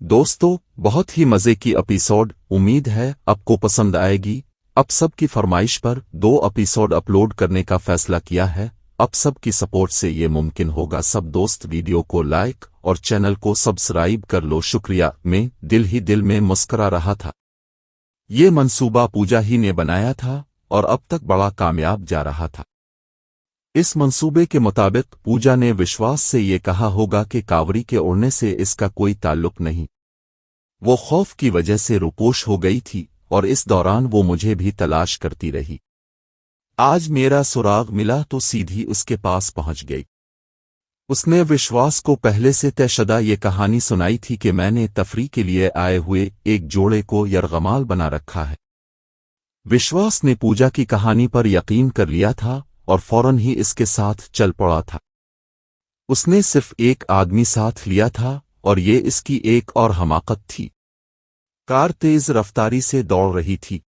दोस्तों, बहुत ही मजे की एपिसोड, उम्मीद है आपको पसंद आएगी। अब सबकी फरमाइश पर 2 एपिसोड अपलोड करने का फैसला किया है। अब सबकी सपोर्ट से ये मुमकिन होगा। सब दोस्त वीडियो को लाइक और चैनल को सब्सक्राइब कर लो। शुक्रिया। मैं दिल ही दिल में मुस्करा रहा था। ये मंसूबा पूजा ही ने बनाया था और अब तक बड़ा कामयाब जा रहा था। इस मंसूबे के मुताबिक पूजा ने विश्वास से ये कहा होगा कि कावड़ी के उड़ने से इसका कोई ताल्लुक नहीं। वो खौफ की वजह से रुपोश हो गई थी और इस दौरान वो मुझे भी तलाश करती रही। आज मेरा सुराग मिला तो सीधी उसके पास पहुंच गई। उसने विश्वास को पहले से तयशुदा ये कहानी सुनाई थी कि मैंने तफरी के लिए आए हुए एक जोड़े को यरगमाल बना रखा है। विश्वास ने पूजा की कहानी पर यकीन कर लिया था और फौरन ही इसके साथ चल पड़ा था। उसने सिर्फ एक आदमी साथ लिया था और ये इसकी एक और हमाकत थी। कार तेज रफ्तारी से दौड़ रही थी।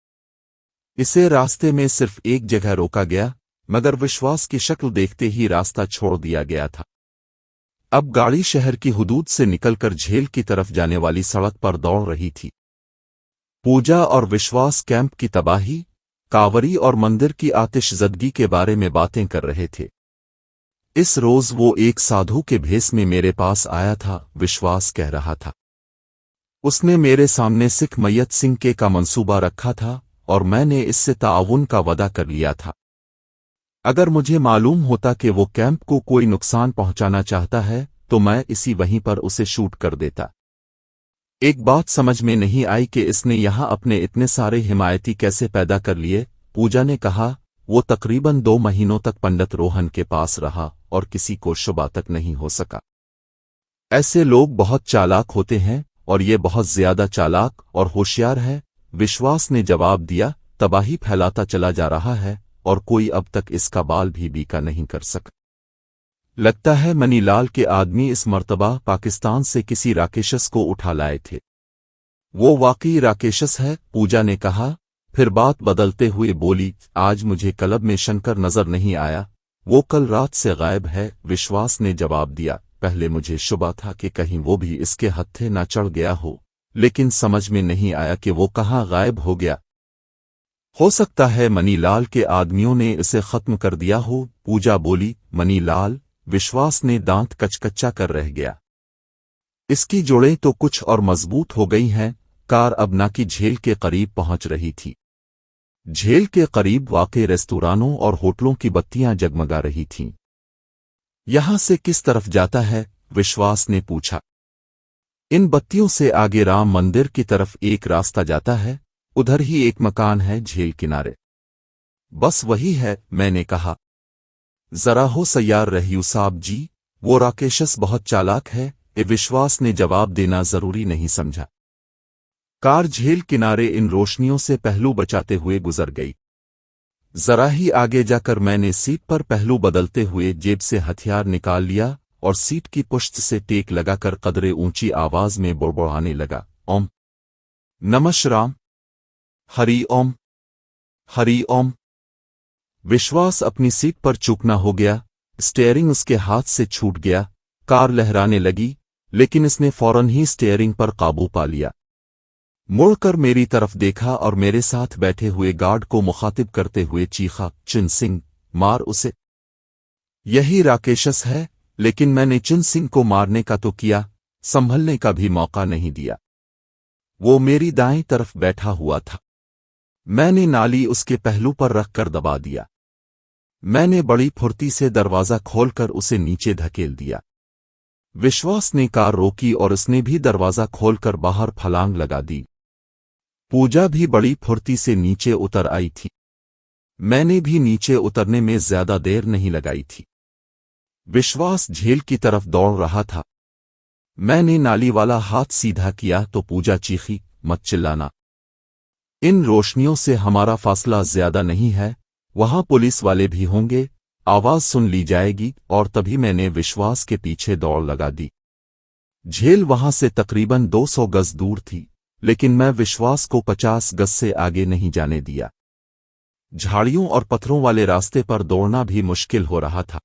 इसे रास्ते में सिर्फ एक जगह रोका गया, मगर विश्वास की शक्ल देखते ही रास्ता छोड़ दिया गया था। अब गाड़ी शहर की हुदूद से निकलकर झेल की तरफ जाने वाली सड़क पर दौड़ रही थी। पूजा और विश्वास कैंप की तबाही, कांवरी और मंदिर की आतिशज़दगी के बारे में बातें कर रहे थे। इस रोज वो एक साधु के भेस में मेरे पास आया था, विश्वास कह रहा था। उसने मेरे सामने सिख मैयत सिंह के का मंसूबा रखा था और मैंने इससे ताउन का वादा कर लिया था। अगर मुझे मालूम होता कि वो कैंप को कोई नुकसान पहुंचाना चाहता है तो मैं इसी वहीं पर उसे शूट कर देता। एक बात समझ में नहीं आई कि इसने यहां अपने इतने सारे हिमायती कैसे पैदा कर लिए। पूजा ने कहा, वो तकरीबन 2 महीनों तक पंडित रोहन के पास रहा और किसी को शुबा तक नहीं हो सका। ऐसे लोग बहुत चालाक होते हैं और ये बहुत ज्यादा चालाक और होशियार है। विश्वास ने जवाब दिया, तबाही फैलाता चला जा रहा है और कोई अब तक इसका बाल भी बीका नहीं कर सका। लगता है मनीलाल के आदमी इस मर्तबा पाकिस्तान से किसी राकेशस को उठा लाए थे। वो वाकई राकेशस है, पूजा ने कहा। फिर बात बदलते हुए बोली, आज मुझे क्लब में शंकर नजर नहीं आया, वो कल रात से गायब है। विश्वास ने जवाब दिया, पहले मुझे शुबा था कि कहीं वो भी इसके हत्थे न चढ़ गया हो, लेकिन समझ में नहीं आया कि वो कहाँ गायब हो गया। हो सकता है मनीलाल के आदमियों ने इसे खत्म कर दिया हो, पूजा बोली। मनीलाल? विश्वास ने दांत कचकच्चा कर रह गया। इसकी जोड़ें तो कुछ और मजबूत हो गई हैं। कार अब ना की झेल के करीब पहुंच रही थी। झेल के करीब वाक़े रेस्तोरानों और होटलों की बत्तियां जगमगा रही थीं। यहां से किस तरफ जाता है? विश्वास ने पूछा। इन बत्तियों से आगे राम मंदिर की तरफ एक रास्ता जाता है, उधर ही एक मकान है झेल किनारे। बस वही है, मैंने कहा। जरा हो सयार रहियो साहब जी, वो राकेशस बहुत चालाक है। विश्वास ने जवाब देना जरूरी नहीं समझा। कार झेल किनारे इन रोशनियों से पहलू बचाते हुए गुजर गई। जरा ही आगे जाकर मैंने सीट पर पहलू बदलते हुए जेब से हथियार निकाल लिया और सीट की पुश्त से टेक लगाकर कदरे ऊंची आवाज में बुड़बुड़ाने लगा, ओम नमः शिवाय, हरि ओम, हरि ओम। विश्वास अपनी सीट पर चूकना हो गया। स्टीयरिंग उसके हाथ से छूट गया। कार लहराने लगी, लेकिन इसने फौरन ही स्टीयरिंग पर काबू पा लिया। मुड़कर मेरी तरफ देखा और मेरे साथ बैठे हुए गार्ड को मुखातिब करते हुए चीखा, चिन सिंह, मार उसे। यही राकेशस है, लेकिन मैंने चिन सिंह को मारने का तो किया, संभलने का भी मौका नहीं दिया। वो मेरी दाईं तरफ बैठा हुआ था। मैंने नाली उसके पहलू पर रखकर दबा दिया। मैंने बड़ी फुर्ती से दरवाजा खोलकर उसे नीचे धकेल दिया। विश्वास ने कार रोकी और उसने भी दरवाजा खोलकर बाहर फलांग लगा दी। पूजा भी बड़ी फुर्ती से नीचे उतर आई थी। मैंने भी नीचे उतरने में ज्यादा देर नहीं लगाई थी। विश्वास झेल की तरफ दौड़ रहा था। मैंने नाली वाला हाथ सीधा किया तो पूजा चीखी, मत चिल्लाना, इन रोशनियों से हमारा फासला ज्यादा नहीं है, वहां पुलिस वाले भी होंगे, आवाज सुन ली जाएगी। और तभी मैंने विश्वास के पीछे दौड़ लगा दी। झेल वहां से तकरीबन 200 गज दूर थी, लेकिन मैं विश्वास को 50 गज से आगे नहीं जाने दिया। झाड़ियों और पत्थरों वाले रास्ते पर दौड़ना भी मुश्किल हो रहा था।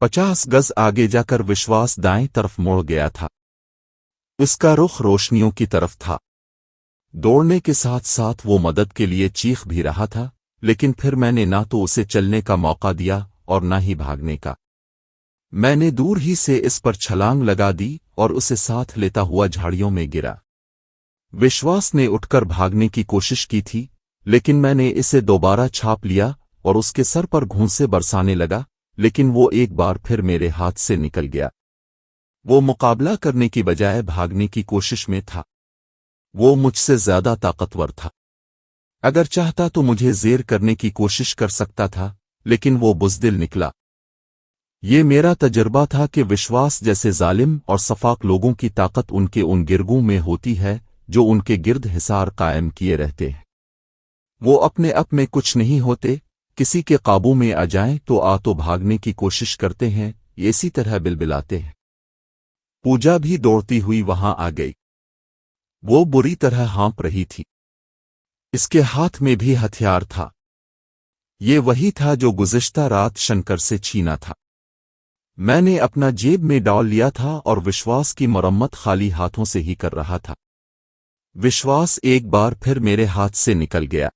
50 गज आगे जाकर विश्वास दाएं तरफ मुड़ गया था। اس کا رخ روشنیوں کی طرف تھا۔ دوڑنے کے ساتھ ساتھ وہ مدد کے لیے چیخ بھی رہا تھا، لیکن پھر میں نے نہ تو اسے چلنے کا موقع دیا اور نہ ہی بھاگنے کا۔ میں نے دور ہی سے اس پر چھلانگ لگا دی اور اسے ساتھ لیتا ہوا جھاڑیوں میں گرا۔ وشواس نے اٹھ کر بھاگنے کی کوشش کی تھی، لیکن میں نے اسے دوبارہ چھاپ لیا اور اس کے سر پر گھونسے برسانے لگا، لیکن وہ ایک بار پھر میرے ہاتھ سے نکل گیا۔ وہ مقابلہ کرنے کی بجائے بھاگنے کی کوشش میں تھا۔ وہ مجھ سے زیادہ طاقتور تھا۔ اگر چاہتا تو مجھے زیر کرنے کی کوشش کر سکتا تھا، لیکن وہ بزدل نکلا۔ یہ میرا تجربہ تھا کہ وشواس جیسے ظالم اور صفاق لوگوں کی طاقت ان گرگوں میں ہوتی ہے جو ان کے گرد حصار قائم کیے رہتے ہیں۔ وہ اپنے آپ میں کچھ نہیں ہوتے، کسی کے قابو میں آ جائیں تو بھاگنے کی کوشش کرتے ہیں، اسی طرح بلبلاتے ہیں۔ پوجا بھی دوڑتی ہوئی وہاں آ گئی۔ وہ بری طرح ہانپ رہی تھی۔ اس کے ہاتھ میں بھی ہتھیار تھا۔ یہ وہی تھا جو گزشتہ رات شنکر سے چھینا تھا۔ میں نے اپنا جیب میں ڈال لیا تھا اور وشواس کی مرمت خالی ہاتھوں سے ہی کر رہا تھا۔ وشواس ایک بار پھر میرے ہاتھ سے نکل گیا۔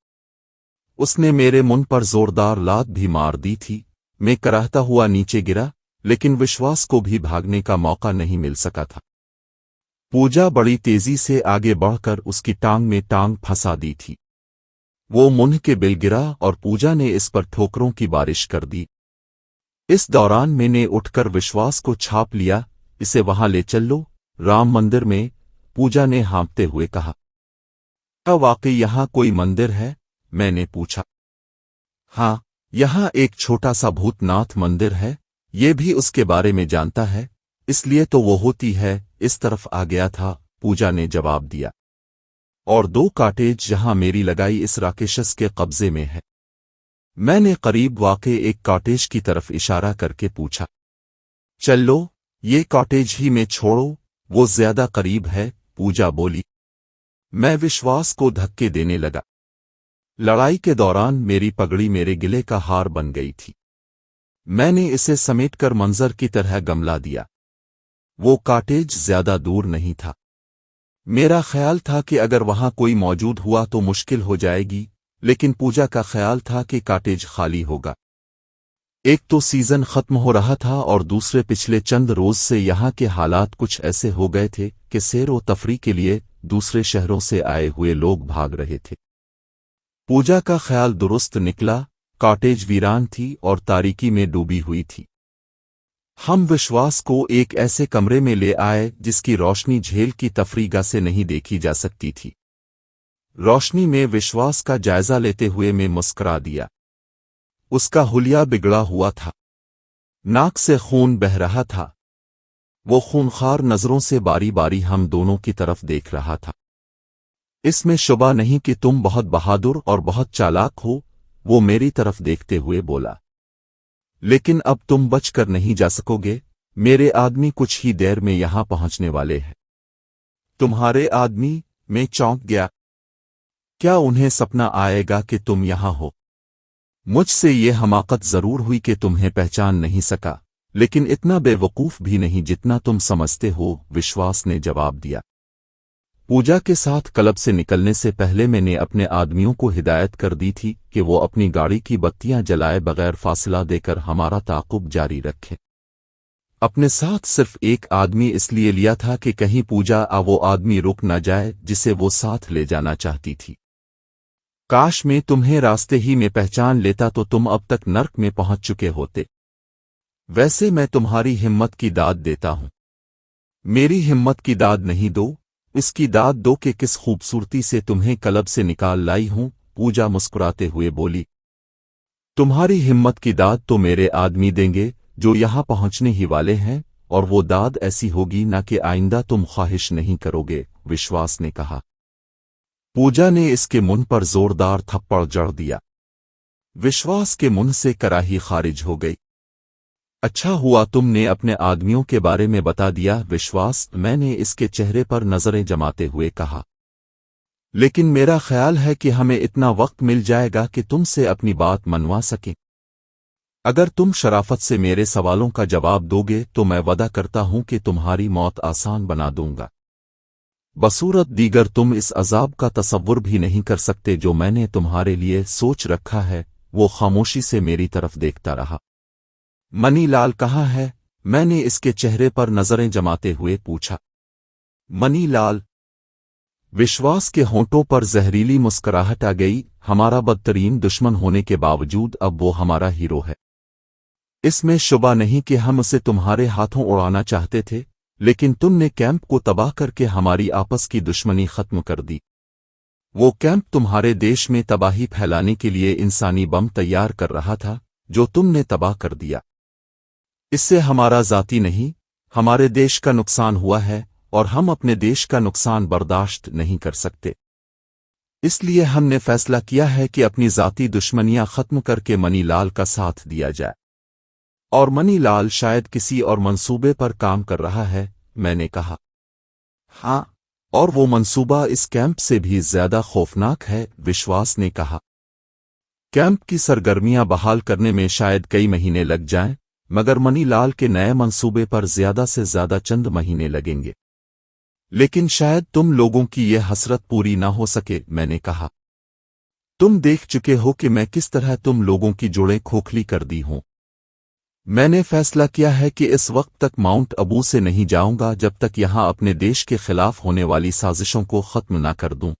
اس نے میرے منہ پر زوردار لات بھی مار دی تھی۔ میں کراہتا ہوا نیچے گرا، لیکن وشواس کو بھی بھاگنے کا موقع نہیں مل سکا تھا۔ پوجا بڑی تیزی سے آگے بڑھ کر اس کی ٹانگ میں ٹانگ پھنسا دی تھی۔ وہ منہ کے بل گرا اور پوجا نے اس پر ٹھوکروں کی بارش کر دی۔ اس دوران میں نے اٹھ کر وشواس کو چھاپ لیا۔ اسے وہاں لے چلو، رام مندر میں، پوجا نے ہانپتے ہوئے کہا۔ کیا واقعی یہاں کوئی مندر ہے؟ میں نے پوچھا۔ ہاں، یہاں ایک چھوٹا سا بھوت ناتھ مندر ہے، یہ بھی اس کے بارے میں جانتا ہے، اس لیے تو وہ ہوتی ہے اس طرف آ گیا تھا، پوجا نے جواب دیا۔ اور 2 کاٹیج جہاں میری لگائی اس راکشس کے قبضے میں ہے۔ میں نے قریب واقع ایک کاٹیج کی طرف اشارہ کر کے پوچھا۔ چلو، یہ کاٹیج ہی میں چھوڑو، وہ زیادہ قریب ہے، پوجا بولی۔ میں وشواس کو دھکے دینے لگا۔ لڑائی کے دوران میری پگڑی میرے گلے کا ہار بن گئی تھی۔ میں نے اسے سمیٹ کر منظر کی طرح گملا دیا۔ وہ کاٹیج زیادہ دور نہیں تھا۔ میرا خیال تھا کہ اگر وہاں کوئی موجود ہوا تو مشکل ہو جائے گی، لیکن پوجا کا خیال تھا کہ کاٹیج خالی ہوگا۔ ایک تو سیزن ختم ہو رہا تھا اور دوسرے پچھلے چند روز سے یہاں کے حالات کچھ ایسے ہو گئے تھے کہ سیر و تفریح کے لیے دوسرے شہروں سے آئے ہوئے لوگ بھاگ رہے تھے۔ پوجا کا خیال درست نکلا، کاٹیج ویران تھی اور تاریکی میں ڈوبی ہوئی تھی۔ ہم وشواس کو ایک ایسے کمرے میں لے آئے جس کی روشنی جھیل کی تفریح گاہ سے نہیں دیکھی جا سکتی تھی۔ روشنی میں وشواس کا جائزہ لیتے ہوئے میں مسکرا دیا۔ اس کا حلیہ بگڑا ہوا تھا، ناک سے خون بہہ رہا تھا۔ وہ خونخوار نظروں سے باری باری ہم دونوں کی طرف دیکھ رہا تھا۔ اس میں شبہ نہیں کہ تم بہت بہادر اور بہت چالاک ہو، وہ میری طرف دیکھتے ہوئے بولا۔ لیکن اب تم بچ کر نہیں جا سکو گے، میرے آدمی کچھ ہی دیر میں یہاں پہنچنے والے ہیں۔ تمہارے آدمی؟ میں چونک گیا۔ کیا انہیں سپنا آئے گا کہ تم یہاں ہو؟ مجھ سے یہ حماقت ضرور ہوئی کہ تمہیں پہچان نہیں سکا، لیکن اتنا بے وقوف بھی نہیں جتنا تم سمجھتے ہو، وشواس نے جواب دیا۔ پوجا کے ساتھ کلب سے نکلنے سے پہلے میں نے اپنے آدمیوں کو ہدایت کر دی تھی کہ وہ اپنی گاڑی کی بتیاں جلائے بغیر فاصلہ دے کر ہمارا تعاقب جاری رکھیں۔ اپنے ساتھ صرف ایک آدمی اس لیے لیا تھا کہ کہیں پوجا وہ آدمی رک نہ جائے جسے وہ ساتھ لے جانا چاہتی تھی۔ کاش میں تمہیں راستے ہی میں پہچان لیتا تو تم اب تک نرک میں پہنچ چکے ہوتے۔ ویسے میں تمہاری ہمت کی داد دیتا ہوں۔ میری ہمت کی داد نہیں دو، اس کی داد دو کہ کس خوبصورتی سے تمہیں کلب سے نکال لائی ہوں، پوجا مسکراتے ہوئے بولی۔ تمہاری ہمت کی داد تو میرے آدمی دیں گے جو یہاں پہنچنے ہی والے ہیں، اور وہ داد ایسی ہوگی نہ کہ آئندہ تم خواہش نہیں کرو گے، وشواس نے کہا۔ پوجا نے اس کے منہ پر زوردار تھپڑ جڑ دیا۔ وشواس کے منہ سے کراہی خارج ہو گئی۔ اچھا ہوا تم نے اپنے آدمیوں کے بارے میں بتا دیا، وشواس، میں نے اس کے چہرے پر نظریں جماتے ہوئے کہا۔ لیکن میرا خیال ہے کہ ہمیں اتنا وقت مل جائے گا کہ تم سے اپنی بات منوا سکیں۔ اگر تم شرافت سے میرے سوالوں کا جواب دو گے تو میں وعدہ کرتا ہوں کہ تمہاری موت آسان بنا دوں گا۔ बसूरत दीगर तुम इस अजाब का तसव्वुर भी नहीं कर सकते जो मैंने तुम्हारे लिए सोच रखा है। वो खामोशी से मेरी तरफ देखता रहा। मनी लाल कहाँ है? मैंने इसके चेहरे पर नजरें जमाते हुए पूछा। मनी लाल, विश्वास के होंठों पर जहरीली मुस्कुराहट आ गई। हमारा बदतरीन दुश्मन होने के बावजूद अब वो हमारा हीरो है। इसमें शुबा नहीं कि हम उसे तुम्हारे हाथों उड़ाना चाहते थे, लेकिन तुमने कैंप को तबाह करके हमारी आपस की दुश्मनी खत्म कर दी। वो कैंप तुम्हारे देश में तबाही फैलाने के लिए इंसानी बम तैयार कर रहा था, जो तुमने तबाह कर दिया। इससे हमारा जाती नहीं, हमारे देश का नुकसान हुआ है और हम अपने देश का नुकसान बर्दाश्त नहीं कर सकते। इसलिए हमने फैसला किया है कि अपनी जाती दुश्मनियां खत्म करके मनी लाल का साथ दिया जाए। और मनी लाल शायद किसी और मंसूबे पर काम कर रहा है, मैंने कहा। हाँ, और वो मंसूबा इस कैंप से भी ज्यादा खौफनाक है, विश्वास ने कहा। कैंप की सरगर्मियां बहाल करने में शायद कई महीने लग जाएं, मगर मनी लाल के नए मंसूबे पर ज्यादा से ज्यादा चंद महीने लगेंगे। लेकिन शायद तुम लोगों की ये हसरत पूरी ना हो सके, मैंने कहा। तुम देख चुके हो कि मैं किस तरह तुम लोगों की जोड़ें खोखली कर दी हूं। मैंने फैसला किया है कि इस वक्त तक माउंट अबू से नहीं जाऊंगा जब तक यहां अपने देश के खिलाफ होने वाली साजिशों को खत्म ना कर दूं।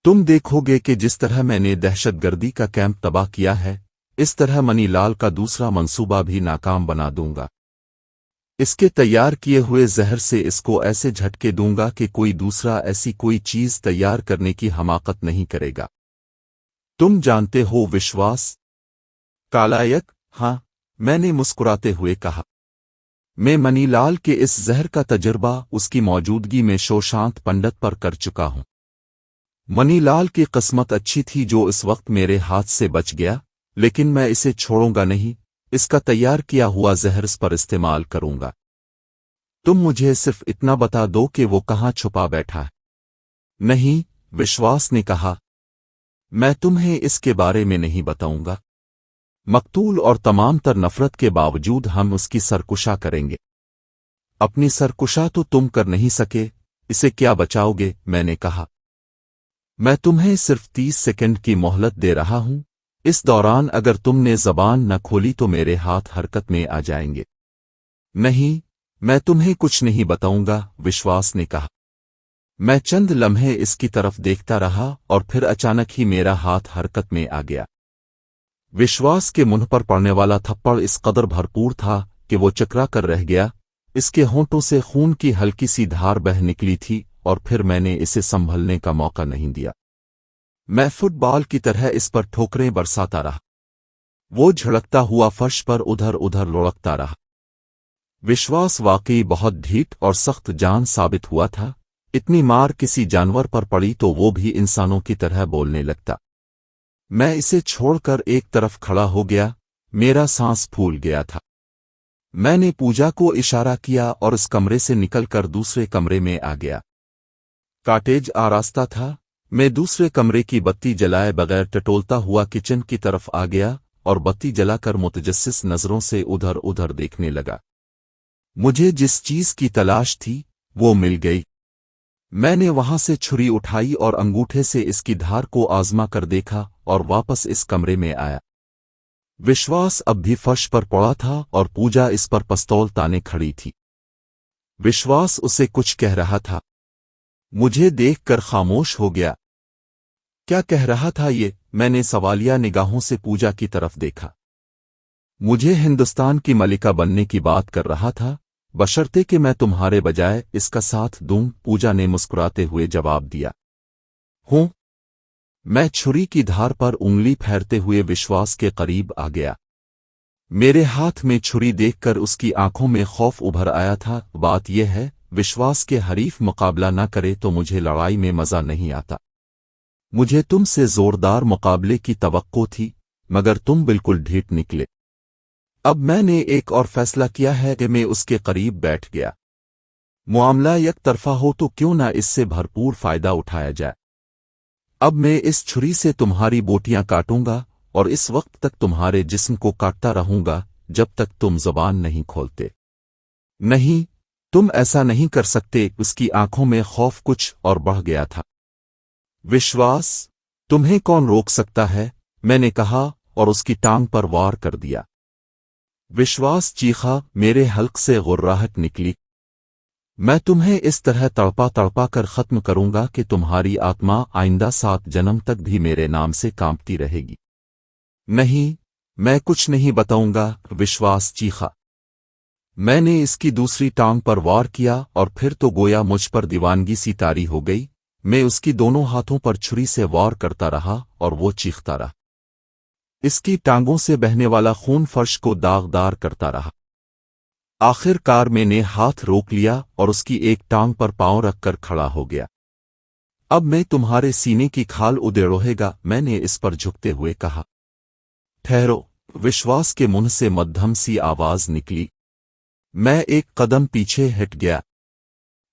तुम देखोगे कि जिस तरह मैंने दहशतगर्दी का कैंप तबाह किया है, इस तरह मनी लाल का दूसरा मंसूबा भी नाकाम बना दूंगा। इसके तैयार किए हुए जहर से इसको ऐसे झटके दूंगा कि कोई दूसरा ऐसी कोई चीज तैयार करने की हमाकत नहीं करेगा। तुम जानते हो विश्वास? कालायक, हाँ, मैंने मुस्कुराते हुए कहा। मैं मनीलाल के इस जहर का तजुर्बा उसकी मौजूदगी में शोशांत पंडित पर कर चुका हूं। मनीलाल की किस्मत अच्छी थी जो इस वक्त मेरे हाथ से बच गया, लेकिन मैं इसे छोड़ूंगा नहीं। इसका तैयार किया हुआ जहर इस पर इस्तेमाल करूंगा। तुम मुझे सिर्फ इतना बता दो कि वो कहाँ छुपा बैठा है। नहीं, विश्वास ने कहा, मैं तुम्हें इसके बारे में नहीं बताऊंगा। मकतूल और तमाम तर नफरत के बावजूद हम उसकी सरकुशा करेंगे। अपनी सरकुशा तो तुम कर नहीं सके, इसे क्या बचाओगे? मैंने कहा। मैं तुम्हें सिर्फ 30 सेकंड की मोहलत दे रहा हूं। इस दौरान अगर तुमने जबान न खोली तो मेरे हाथ हरकत में आ जाएंगे। नहीं, मैं तुम्हें कुछ नहीं बताऊंगा, विश्वास ने कहा। मैं चंद लम्हे इसकी तरफ देखता रहा और फिर अचानक ही मेरा हाथ हरकत में आ गया। विश्वास के मुंह पर पड़ने वाला थप्पड़ इस कदर भरपूर था कि वो चकरा कर रह गया। इसके होंठों से खून की हल्की सी धार बह निकली थी और फिर मैंने इसे संभलने का मौका नहीं दिया। मैं फुटबॉल की तरह इस पर ठोकरें बरसाता रहा। वो झड़कता हुआ फर्श पर उधर उधर लुढ़कता रहा। विश्वास वाकई बहुत ढीठ और सख्त जान साबित हुआ था। इतनी मार किसी जानवर पर पड़ी तो वो भी इंसानों की तरह बोलने लगता। मैं इसे छोड़कर एक तरफ खड़ा हो गया। मेरा सांस फूल गया था। मैंने पूजा को इशारा किया और इस कमरे से निकलकर दूसरे कमरे में आ गया। काटेज आरास्ता था। मैं दूसरे कमरे की बत्ती जलाए बगैर टटोलता हुआ किचन की तरफ आ गया और बत्ती जलाकर मुतजस्सिस नजरों से उधर उधर देखने लगा। मुझे जिस चीज की तलाश थी वो मिल गई। मैंने वहां से छुरी उठाई और अंगूठे से इसकी धार को आजमा कर देखा और वापस इस कमरे में आया। विश्वास अब भी फर्श पर पड़ा था और पूजा इस पर पिस्तौल ताने खड़ी थी। विश्वास उसे कुछ कह रहा था। मुझे देखकर खामोश हो गया। क्या कह रहा था ये? मैंने सवालिया निगाहों से पूजा की तरफ देखा। मुझे हिंदुस्तान की मलिका बनने की बात कर रहा था, बशर्ते कि मैं तुम्हारे बजाय इसका साथ दूं, पूजा ने मुस्कुराते हुए जवाब दिया। हूं। मैं छुरी की धार पर उंगली फेरते हुए विश्वास के करीब आ गया। मेरे हाथ में छुरी देखकर उसकी आंखों में खौफ उभर आया था। बात यह है, विश्वास के हरीफ मुकाबला न करे तो मुझे लड़ाई में मजा नहीं आता। मुझे तुमसे जोरदार मुकाबले की तवक्को थी, मगर तुम बिल्कुल ढीठ निकले। अब मैंने एक और फैसला किया है कि मैं उसके करीब बैठ गया। मुआमला एक तरफा हो तो क्यों ना इससे भरपूर फायदा उठाया जाए। अब मैं इस छुरी से तुम्हारी बोटियां काटूंगा और इस वक्त तक तुम्हारे जिस्म को काटता रहूंगा जब तक तुम जुबान नहीं खोलते। नहीं, तुम ऐसा नहीं कर सकते। उसकी आंखों में खौफ कुछ और बढ़ गया था। विश्वास, तुम्हें कौन रोक सकता है, मैंने कहा और उसकी टांग पर वार कर दिया। विश्वास चीखा, मेरे हल्क से गुर्राहट निकली। मैं तुम्हें इस तरह तड़पा तड़पा कर खत्म करूंगा कि तुम्हारी आत्मा आइंदा 7 जन्म तक भी मेरे नाम से कांपती रहेगी। नहीं, मैं कुछ नहीं बताऊंगा, विश्वास चीखा। मैंने इसकी दूसरी टांग पर वार किया और फिर तो गोया मुझ पर दीवानगी सी तारी हो गई। मैं उसकी दोनों हाथों पर छुरी से वार करता रहा और वो चीखता रहा। इसकी टांगों से बहने वाला खून फर्श को दागदार करता रहा। आखिरकार मैंने हाथ रोक लिया और उसकी एक टांग पर पांव रखकर खड़ा हो गया। अब मैं तुम्हारे सीने की खाल उधेड़ोहेगा, मैंने इस पर झुकते हुए कहा। ठहरो, विश्वास के मुंह से मध्यम सी आवाज निकली। मैं एक कदम पीछे हट गया।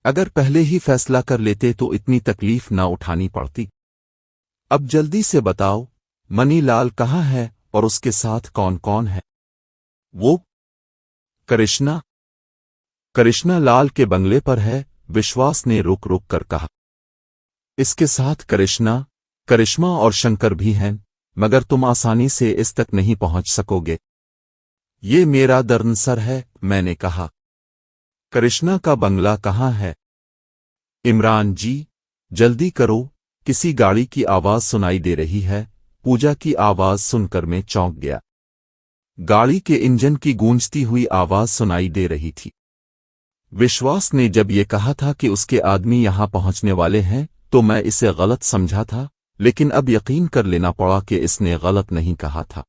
अगर पहले ही फैसला कर लेते तो इतनी तकलीफ ना उठानी पड़ती। अब जल्दी से बताओ, मनी लाल कहाँ है और उसके साथ कौन कौन है? वो करिश्मा करिश्मा लाल के बंगले पर है, विश्वास ने रुक रुक कर कहा। इसके साथ करिश्मा और शंकर भी हैं, मगर तुम आसानी से इस तक नहीं पहुंच सकोगे। ये मेरा दर्दसर है, मैंने कहा। करिश्मा का बंगला कहाँ है? इमरान जी, जल्दी करो, किसी गाड़ी की आवाज सुनाई दे रही है। पूजा की आवाज सुनकर मैं चौंक गया। गाड़ी के इंजन की गूंजती हुई आवाज सुनाई दे रही थी। विश्वास ने जब ये कहा था कि उसके आदमी यहां पहुंचने वाले हैं तो मैं इसे गलत समझा था, लेकिन अब यकीन कर लेना पड़ा कि इसने गलत नहीं कहा था।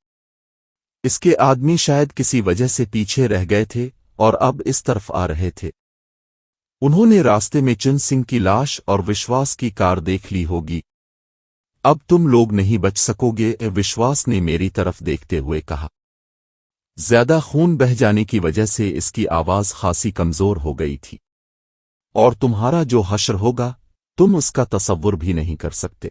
इसके आदमी शायद किसी वजह से पीछे रह गए थे और अब इस तरफ आ रहे थे। उन्होंने रास्ते में चुन सिंह की लाश और विश्वास की कार देख ली होगी। अब तुम लोग नहीं बच सकोगे, विश्वास ने मेरी तरफ देखते हुए कहा। ज्यादा खून बह जाने की वजह से इसकी आवाज खासी कमजोर हो गई थी। और तुम्हारा जो हश्र होगा, तुम उसका तसव्वुर भी नहीं कर सकते।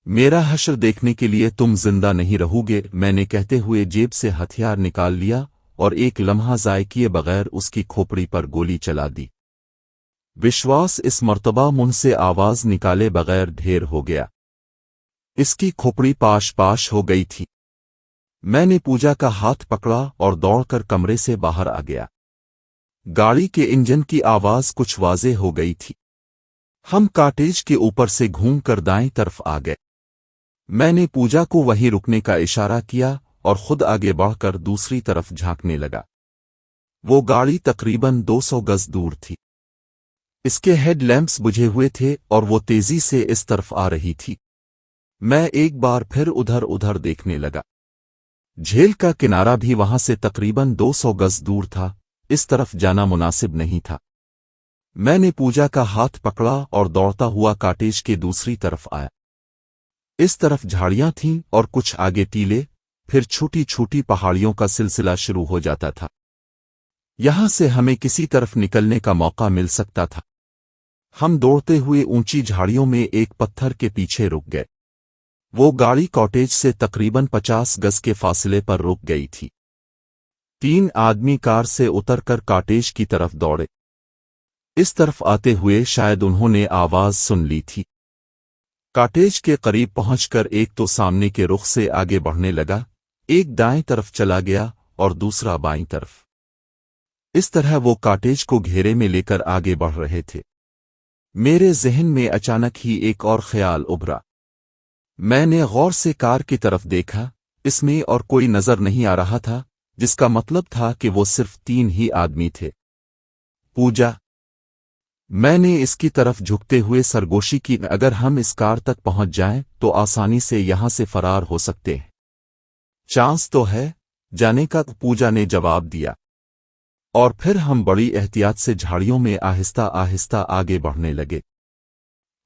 मेरा हश्र देखने के लिए तुम जिंदा नहीं रहोगे, मैंने कहते हुए जेब से हथियार निकाल लिया और एक लम्हा ज़ाय किए बगैर उसकी खोपड़ी पर गोली चला दी। विश्वास इस मर्तबा मुंह से आवाज निकाले बगैर ढेर हो गया। इसकी खोपड़ी पाश पाश हो गई थी। मैंने पूजा का हाथ पकड़ा और दौड़कर कमरे से बाहर आ गया। गाड़ी के इंजन की आवाज कुछ वाज़े हो गई थी। हम कॉटेज के ऊपर से घूमकर दाएं तरफ आ गए। मैंने पूजा को वहीं रुकने का इशारा किया और खुद आगे बढ़कर दूसरी तरफ झांकने लगा। वो गाड़ी तकरीबन 200 गज दूर थी। इसके हेड लैंप्स बुझे हुए थे और वो तेजी से इस तरफ आ रही थी। मैं एक बार फिर उधर उधर देखने लगा। झील का किनारा भी वहां से तकरीबन 200 गज दूर था। इस तरफ जाना मुनासिब नहीं था। मैंने पूजा का हाथ पकड़ा और दौड़ता हुआ कॉटेज के दूसरी तरफ आया। इस तरफ झाड़ियां थीं और कुछ आगे टीले, फिर छोटी छोटी पहाड़ियों का सिलसिला शुरू हो जाता था। यहां से हमें किसी तरफ निकलने का मौका मिल सकता था। हम दौड़ते हुए ऊंची झाड़ियों में एक पत्थर के पीछे रुक गए। वो गाड़ी कॉटेज से तकरीबन 50 गज के फासले पर रुक गई थी। 3 आदमी कार से उतरकर कॉटेज की तरफ दौड़े। इस तरफ आते हुए शायद उन्होंने आवाज सुन ली थी। कॉटेज के करीब पहुंचकर एक तो सामने के रुख से आगे बढ़ने लगा, एक दाएं तरफ चला गया और दूसरा बाईं तरफ। इस तरह वो कॉटेज को घेरे में लेकर आगे बढ़ रहे थे। मेरे ज़हन में अचानक ही एक और ख्याल उभरा। मैंने गौर से कार की तरफ देखा, इसमें और कोई नजर नहीं आ रहा था, जिसका मतलब था कि वो सिर्फ 3 ही आदमी थे। पूजा। मैंने इसकी तरफ झुकते हुए सरगोशी की, अगर हम इस कार तक पहुंच जाएं तो आसानी से यहां से फरार हो सकते हैं। चांस तो है जाने का, पूजा ने जवाब दिया। और फिर हम बड़ी एहतियात से झाड़ियों में आहिस्ता आहिस्ता आगे बढ़ने लगे।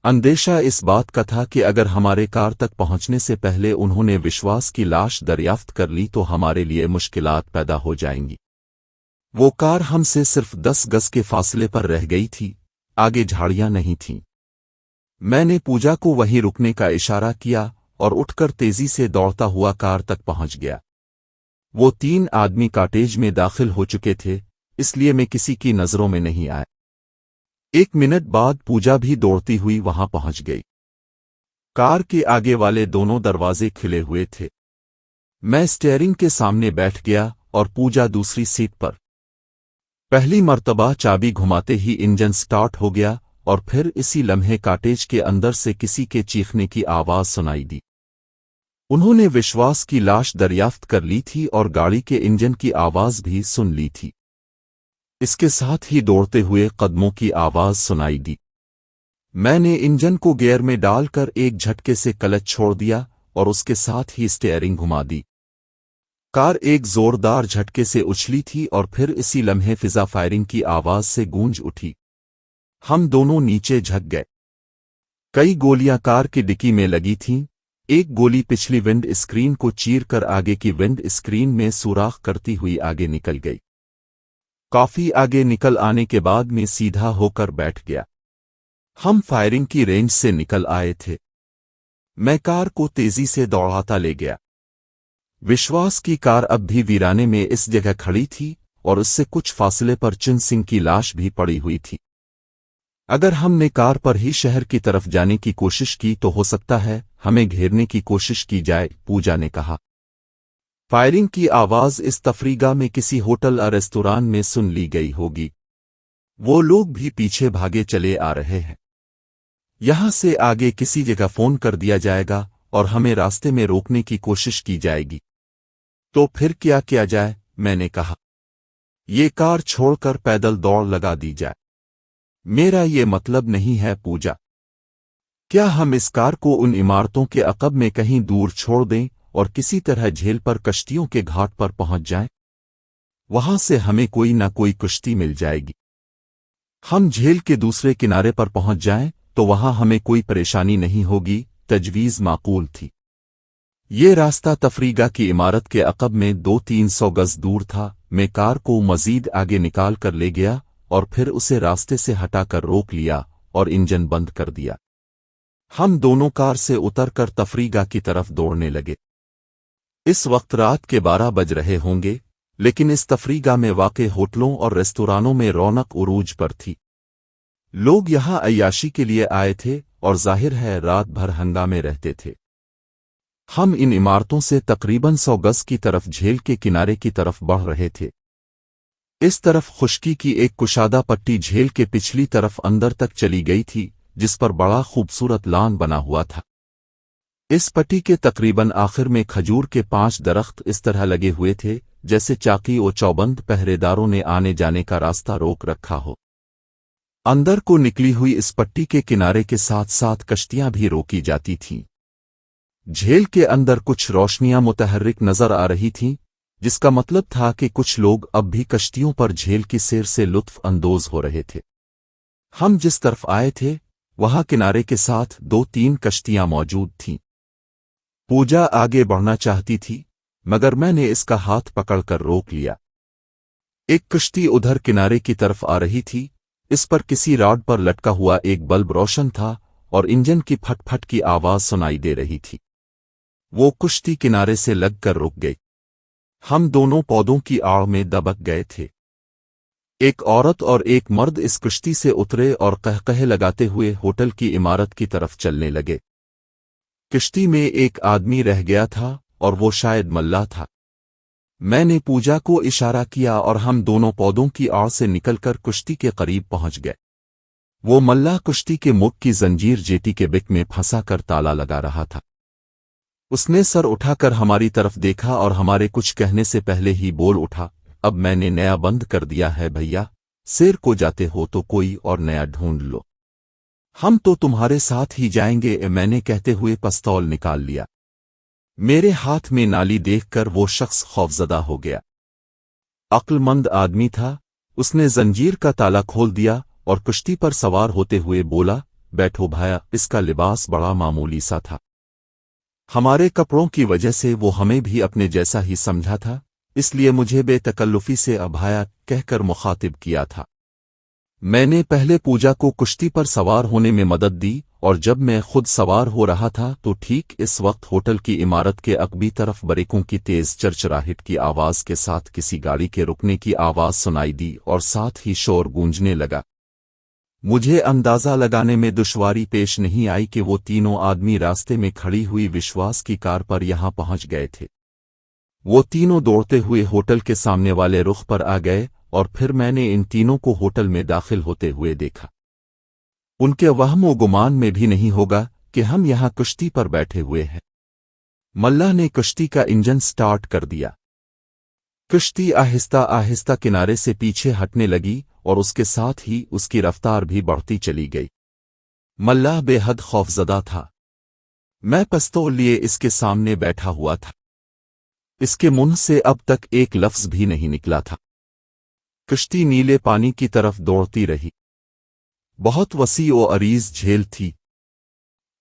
अंदेशा इस बात का था कि अगर हमारे कार तक पहुंचने से पहले उन्होंने विश्वास की लाश दरियाफ्त कर ली तो हमारे लिए मुश्किलात पैदा हो जाएंगी। वो कार हमसे सिर्फ 10 गज के फासले पर रह गई थी, आगे झाड़ियां नहीं थीं। मैंने पूजा को वहीं रुकने का इशारा किया और उठकर तेजी से दौड़ता हुआ कार तक पहुंच गया। वो 3 आदमी कॉटेज में दाखिल हो चुके थे। اس لیے میں کسی کی نظروں میں نہیں آیا۔ 1 منٹ بعد پوجا بھی دوڑتی ہوئی وہاں پہنچ گئی۔ کار کے آگے والے دونوں دروازے کھلے ہوئے تھے۔ میں اسٹیئرنگ کے سامنے بیٹھ گیا اور پوجا دوسری سیٹ پر۔ پہلی مرتبہ چابی گھماتے ہی انجن سٹارٹ ہو گیا اور پھر اسی لمحے کاٹیج کے اندر سے کسی کے چیخنے کی آواز سنائی دی۔ انہوں نے وشواس کی لاش دریافت کر لی تھی اور گاڑی کے انجن کی آواز بھی سن لی تھی۔ اس کے ساتھ ہی دوڑتے ہوئے قدموں کی آواز سنائی دی۔ میں نے انجن کو گیئر میں ڈال کر ایک جھٹکے سے کلچ چھوڑ دیا اور اس کے ساتھ ہی اسٹیئرنگ گھما دی۔ کار ایک زوردار جھٹکے سے اچھلی تھی اور پھر اسی لمحے فضا فائرنگ کی آواز سے گونج اٹھی۔ ہم دونوں نیچے جھک گئے۔ کئی گولیاں کار کی ڈکی میں لگی تھیں۔ ایک گولی پچھلی ونڈ اسکرین کو چیر کر آگے کی ونڈ اسکرین میں سوراخ کرتی ہوئی آگے نکل گئی۔ کافی آگے نکل آنے کے بعد میں سیدھا ہو کر بیٹھ گیا۔ ہم فائرنگ کی رینج سے نکل آئے تھے۔ میں کار کو تیزی سے دوڑاتا لے گیا۔ وشواس کی کار اب بھی ویرانے میں اس جگہ کھڑی تھی اور اس سے کچھ فاصلے پر چن سنگھ کی لاش بھی پڑی ہوئی تھی۔ اگر ہم نے کار پر ہی شہر کی طرف جانے کی کوشش کی تو ہو سکتا ہے ہمیں گھیرنے کی کوشش کی جائے، پوجا نے کہا۔ فائرنگ کی آواز اس تفریح میں کسی ہوٹل یا ریستوران میں سن لی گئی ہوگی۔ وہ لوگ بھی پیچھے بھاگے چلے آ رہے ہیں۔ یہاں سے آگے کسی جگہ فون کر دیا جائے گا اور ہمیں راستے میں روکنے کی کوشش کی جائے گی۔ تو پھر کیا کیا جائے؟ میں نے کہا۔ یہ کار چھوڑ کر پیدل دوڑ لگا دی جائے۔ میرا یہ مطلب نہیں ہے پوجا۔ کیا ہم اس کار کو ان عمارتوں کے عقب میں کہیں دور چھوڑ دیں اور کسی طرح جھیل پر کشتیوں کے گھاٹ پر پہنچ جائیں؟ وہاں سے ہمیں کوئی نہ کوئی کشتی مل جائے گی۔ ہم جھیل کے دوسرے کنارے پر پہنچ جائیں تو وہاں ہمیں کوئی پریشانی نہیں ہوگی، تجویز معقول تھی۔ یہ راستہ تفریح کی عمارت کے عقب میں 200-300 گز دور تھا۔ میں کار کو مزید آگے نکال کر لے گیا اور پھر اسے راستے سے ہٹا کر روک لیا اور انجن بند کر دیا۔ ہم دونوں کار سے اتر کر تفریح کی طرف دوڑنے لگے۔ اس وقت رات کے 12 بج رہے ہوں گے، لیکن اس تفریح میں واقع ہوٹلوں اور ریستورانوں میں رونق عروج پر تھی۔ لوگ یہاں عیاشی کے لیے آئے تھے اور ظاہر ہے رات بھر ہنگامے رہتے تھے۔ ہم ان عمارتوں سے تقریباً 100 گز کی طرف جھیل کے کنارے کی طرف بڑھ رہے تھے۔ اس طرف خشکی کی ایک کشادہ پٹی جھیل کے پچھلی طرف اندر تک چلی گئی تھی، جس پر بڑا خوبصورت لان بنا ہوا تھا۔ اس پٹی کے تقریباً آخر میں کھجور کے 5 درخت اس طرح لگے ہوئے تھے جیسے چاقی و چوبند پہرے داروں نے آنے جانے کا راستہ روک رکھا ہو۔ اندر کو نکلی ہوئی اس پٹی کے کنارے کے ساتھ ساتھ کشتیاں بھی روکی جاتی تھیں۔ جھیل کے اندر کچھ روشنیاں متحرک نظر آ رہی تھیں، جس کا مطلب تھا کہ کچھ لوگ اب بھی کشتیوں پر جھیل کی سیر سے لطف اندوز ہو رہے تھے۔ ہم جس طرف آئے تھے وہاں کنارے کے ساتھ 2-3 کشتیاں موجود تھیں۔ پوجا آگے بڑھنا چاہتی تھی مگر میں نے اس کا ہاتھ پکڑ کر روک لیا۔ ایک کشتی ادھر کنارے کی طرف آ رہی تھی، اس پر کسی راڈ پر لٹکا ہوا ایک بلب روشن تھا اور انجن کی پھٹ پھٹ کی آواز سنائی دے رہی تھی۔ وہ کشتی کنارے سے لگ کر رک گئی۔ ہم دونوں پودوں کی آڑ میں دبک گئے تھے۔ ایک عورت اور ایک مرد اس کشتی سے اترے اور قہقہے لگاتے ہوئے ہوٹل کی عمارت کی طرف چلنے لگے۔ کشتی میں ایک آدمی رہ گیا تھا اور وہ شاید ملا تھا۔ میں نے پوجا کو اشارہ کیا اور ہم دونوں پودوں کی آڑ سے نکل کر کشتی کے قریب پہنچ گئے۔ وہ ملا کشتی کے مک کی زنجیر جیٹی کے بک میں پھنسا کر تالا لگا رہا تھا۔ اس نے سر اٹھا کر ہماری طرف دیکھا اور ہمارے کچھ کہنے سے پہلے ہی بول اٹھا، اب میں نے نیا بند کر دیا ہے بھیا، سیر کو جاتے ہو تو کوئی اور نیا ڈھونڈ لو، ہم تو تمہارے ساتھ ہی جائیں گے۔ میں نے کہتے ہوئے پستول نکال لیا۔ میرے ہاتھ میں نالی دیکھ کر وہ شخص خوفزدہ ہو گیا۔ عقل مند آدمی تھا، اس نے زنجیر کا تالا کھول دیا اور کشتی پر سوار ہوتے ہوئے بولا، بیٹھو بھایا۔ اس کا لباس بڑا معمولی سا تھا۔ ہمارے کپڑوں کی وجہ سے وہ ہمیں بھی اپنے جیسا ہی سمجھا تھا، اس لیے مجھے بے تکلفی سے ابھایا کہہ کر مخاطب کیا تھا۔ میں نے پہلے पूजा को कुश्ती पर सवार होने में मदद दी और जब मैं खुद सवार हो रहा था तो ठीक इस वक्त होटल की इमारत के अगबी तरफ बरेकों की तेज चरचराहट की आवाज के साथ किसी गाड़ी के रुकने की आवाज सुनाई दी और साथ ही शोर गूंजने लगा। मुझे अंदाजा लगाने में दुश्वारी पेश नहीं आई कि वो तीनों आदमी रास्ते में खड़ी हुई विश्वास की कार पर यहां पहुंच गए थे। वो तीनों दौड़ते हुए होटल के सामने वाले रुख पर आ गए और फिर मैंने इन तीनों को होटल में दाखिल होते हुए देखा। उनके वहमो गुमान में भी नहीं होगा कि हम यहां कुश्ती पर बैठे हुए हैं। मल्लाह ने कुश्ती का इंजन स्टार्ट कर दिया। कुश्ती आहिस्ता आहिस्ता किनारे से पीछे हटने लगी और उसके साथ ही उसकी रफ्तार भी बढ़ती चली गई। मल्लाह बेहद खौफजदा था। मैं पिस्तौल लिए इसके सामने बैठा हुआ था। इसके मुंह से अब तक एक लफ्ज भी नहीं निकला था। कश्ती नीले पानी की तरफ दौड़ती रही। बहुत वसी और अरीज झील थी।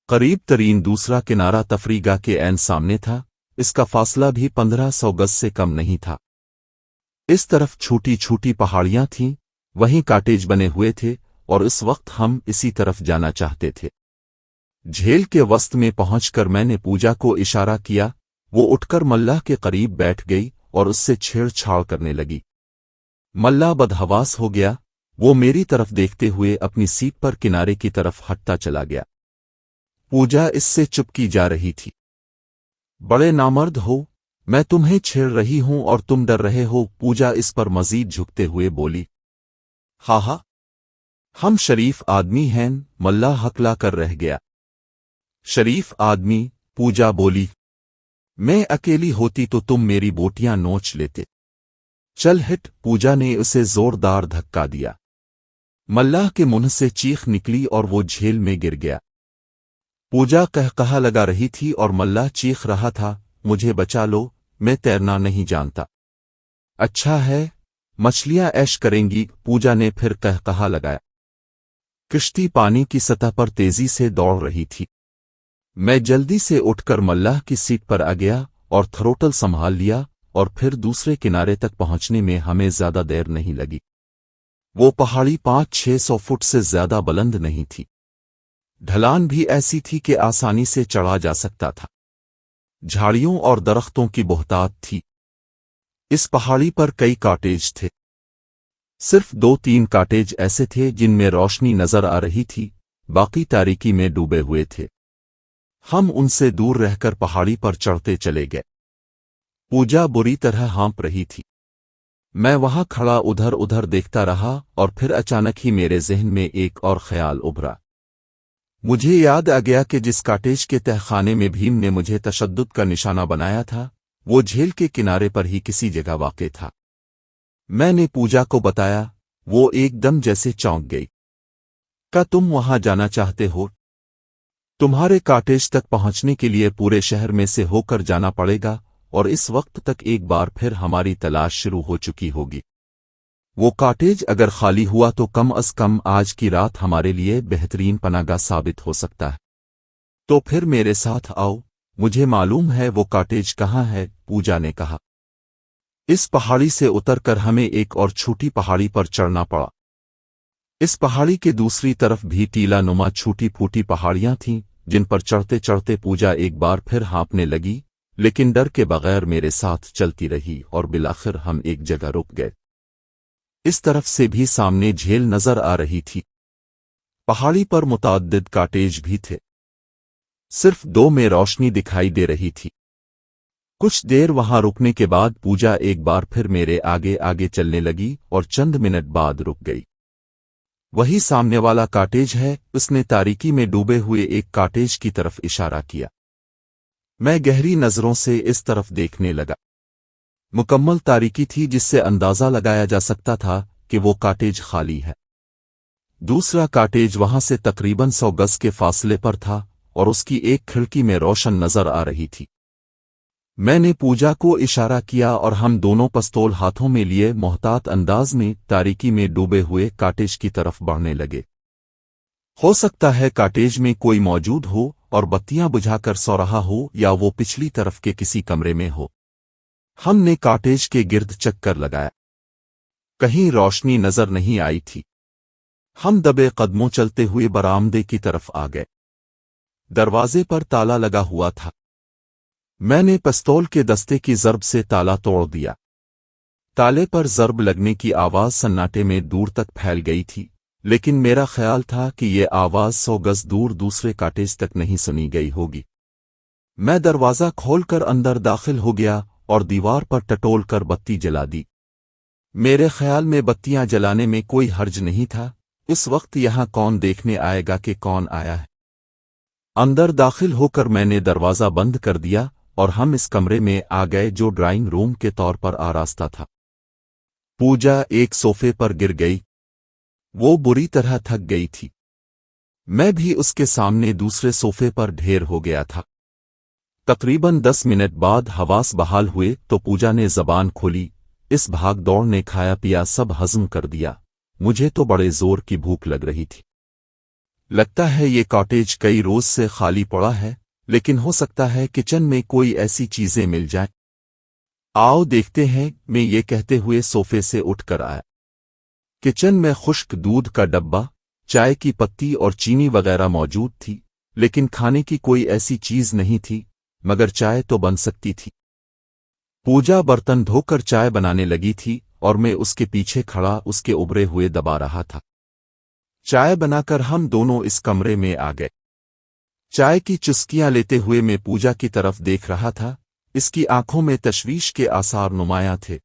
करीब तरीन दूसरा किनारा तफरीगा के ऐन सामने था। इसका फासला भी 1500 गज से कम नहीं था। इस तरफ छोटी छोटी पहाड़ियां थीं, वहीं काटेज बने हुए थे और इस वक्त हम इसी तरफ जाना चाहते थे। झील के वस्त में पहुंचकर मैंने पूजा को इशारा किया। वो उठकर मल्लाह के करीब बैठ गई और उससे छेड़छाड़ करने लगी। मल्लाह बदहवास हो गया। वो मेरी तरफ देखते हुए अपनी सीट पर किनारे की तरफ हटता चला गया। पूजा इससे चुपकी जा रही थी। बड़े नामर्द हो, मैं तुम्हें छेड़ रही हूं और तुम डर रहे हो, पूजा इस पर मजीद झुकते हुए बोली। हा, हम शरीफ आदमी हैं, मल्लाह हकला कर रह गया। शरीफ आदमी, पूजा बोली। मैं अकेली होती तो तुम मेरी बोटियां नोच लेते। चल हिट, पूजा ने उसे जोरदार धक्का दिया। मल्लाह के मुंह से चीख निकली और वो झील में गिर गया। पूजा कहकहा लगा रही थी और मल्लाह चीख रहा था, मुझे बचा लो, मैं तैरना नहीं जानता। अच्छा है, मछलियां ऐश करेंगी, पूजा ने फिर कहकहा लगाया। किश्ती पानी की सतह पर तेजी से दौड़ रही थी। मैं जल्दी से उठकर मल्लाह की सीट पर आ गया और थ्रोटल संभाल लिया और फिर दूसरे किनारे तक पहुंचने में हमें ज्यादा देर नहीं लगी। वो पहाड़ी 500-600 फुट से ज्यादा बुलंद नहीं थी। ढलान भी ऐसी थी कि आसानी से चढ़ा जा सकता था। झाड़ियों और दरख्तों की बहुतायत थी। इस पहाड़ी पर कई कॉटेज थे। सिर्फ 2-3 कॉटेज ऐसे थे जिनमें रोशनी नजर आ रही थी, बाकी तारीकी में डूबे हुए थे। हम उनसे दूर रहकर पहाड़ी पर चढ़ते चले गए। पूजा बुरी तरह हाँप रही थी। मैं वहां खड़ा उधर उधर देखता रहा और फिर अचानक ही मेरे जहन में एक और ख्याल उभरा। मुझे याद आ गया कि जिस कॉटेज के तहखाने में भीम ने मुझे तशद्दुद का निशाना बनाया था, वो झील के किनारे पर ही किसी जगह वाक़ था। मैंने पूजा को बताया। वो एकदम जैसे चौंक गई। क्या तुम वहां जाना चाहते हो? तुम्हारे कॉटेज तक पहुंचने के लिए पूरे शहर में से होकर जाना पड़ेगा और इस वक्त तक एक बार फिर हमारी तलाश शुरू हो चुकी होगी। वो कॉटेज अगर खाली हुआ तो कम अज कम आज की रात हमारे लिए बेहतरीन पनागा साबित हो सकता है। तो फिर मेरे साथ आओ, मुझे मालूम है वो कॉटेज कहाँ है, पूजा ने कहा। इस पहाड़ी से उतरकर हमें एक और छोटी पहाड़ी पर चढ़ना पड़ा। इस पहाड़ी के दूसरी तरफ भी टीला नुमा छोटी फूटी पहाड़ियां थीं, जिन पर चढ़ते चढ़ते पूजा एक बार फिर हाँपने लगी, लेकिन डर के बगैर मेरे साथ चलती रही और बिलाखिर हम एक जगह रुक गए। इस तरफ से भी सामने झील नजर आ रही थी। पहाड़ी पर मुतअद्दिद कॉटेज भी थे। सिर्फ 2 में रोशनी दिखाई दे रही थी। कुछ देर वहां रुकने के बाद पूजा एक बार फिर मेरे आगे आगे चलने लगी और चंद मिनट बाद रुक गई। वही सामने वाला कॉटेज है, उसने तारीकी में डूबे हुए एक कॉटेज की तरफ इशारा किया। मैं गहरी नजरों से इस तरफ देखने लगा। मुकम्मल तारीकी थी जिससे अंदाजा लगाया जा सकता था कि वो कॉटेज खाली है। दूसरा कॉटेज वहां से तकरीबन 100 गज के फासले पर था और उसकी एक खिड़की में रोशन नजर आ रही थी। मैंने पूजा को इशारा किया और हम दोनों पिस्तौल हाथों में लिए मोहतात अंदाज में तारीकी में डूबे हुए कॉटेज की तरफ बढ़ने लगे। हो सकता है कॉटेज में कोई मौजूद हो और बत्तियां बुझाकर सो रहा हो या वो पिछली तरफ के किसी कमरे में हो। हमने कॉटेज के गिर्द चक्कर लगाया। कहीं रोशनी नजर नहीं आई थी। हम दबे कदमों चलते हुए बरामदे की तरफ आ गए। दरवाजे पर ताला लगा हुआ था। मैंने पिस्तौल के दस्ते की ज़रब से ताला तोड़ दिया। ताले पर ज़रब लगने की आवाज़ सन्नाटे में दूर तक फैल गई थी, लेकिन मेरा ख्याल था कि ये आवाज़ 100 गज दूर दूसरे कॉटेज तक नहीं सुनी गई होगी। मैं दरवाज़ा खोलकर अंदर दाखिल हो गया और दीवार पर टटोल कर बत्ती जला दी। मेरे ख्याल में बत्तियां जलाने में कोई हर्ज नहीं था। इस वक्त यहां कौन देखने आएगा कि कौन आया है। अंदर दाखिल होकर मैंने दरवाज़ा बंद कर दिया और हम इस कमरे में आ गए जो ड्राइंग रूम के तौर पर आरास्ता था। पूजा एक सोफे पर गिर गई। वो बुरी तरह थक गई थी। मैं भी उसके सामने दूसरे सोफे पर ढेर हो गया था। तकरीबन 10 मिनट बाद हवास बहाल हुए तो पूजा ने जबान खोली। इस भाग दौड़ ने खाया पिया सब हजम कर दिया। मुझे तो बड़े जोर की भूख लग रही थी। लगता है ये कॉटेज कई रोज से खाली पड़ा है, लेकिन हो सकता है किचन में कोई ऐसी चीजें मिल जाएं। आओ देखते हैं, मैं ये कहते हुए सोफे से उठकर आया। किचन में खुश्क दूध का डब्बा, चाय की पत्ती और चीनी वगैरह मौजूद थी, लेकिन खाने की कोई ऐसी चीज नहीं थी, मगर चाय तो बन सकती थी। पूजा बर्तन धोकर चाय बनाने लगी थी और मैं उसके पीछे खड़ा उसके उभरे हुए दबा रहा था। चाय बनाकर हम दोनों इस कमरे में आ गए। चाय की चुस्कियां लेते हुए मैं पूजा की तरफ देख रहा था। इसकी आंखों में तशवीश के आसार नुमायां थे।